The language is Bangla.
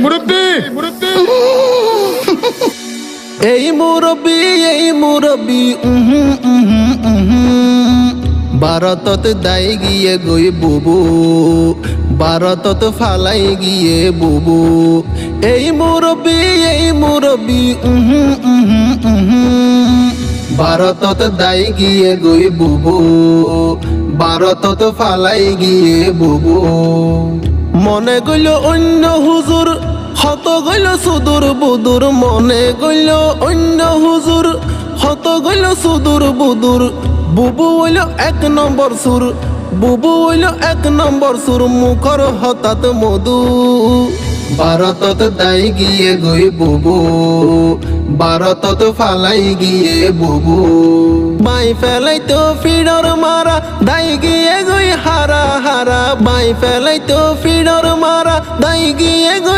মুরব্বি মুরব্বি এই মুরব্বি ভারতত দাই গিয়ে গই বুবু, ভারতত ফালাই গিয়ে বুবু। এই মুরব্বি ভারতত দাই গিয়ে গই বুবু, ভারতত ফালাই গিয়ে বুবু। মনে গইল অন্য হুজুর, হত গইল সুদূর বুদুর। মনে গইল অন্য হুজুর, হত গইল সুদূর বুদুর। বুবু হইল এক নম্বর সুর, বুবু হইল এক নম্বর সুর, মুখর হঠাৎ মধু। ভারতত দাই গিয়ে গই বুবু, ভারতত ফালাই গিয়ে বুবু। বাই ফেলাই তো ফিডর মারা, দাই গিয়ে গই হারা হারা। বাই ফেলাই তো ফিডর মারা, দাই গিয়ে গই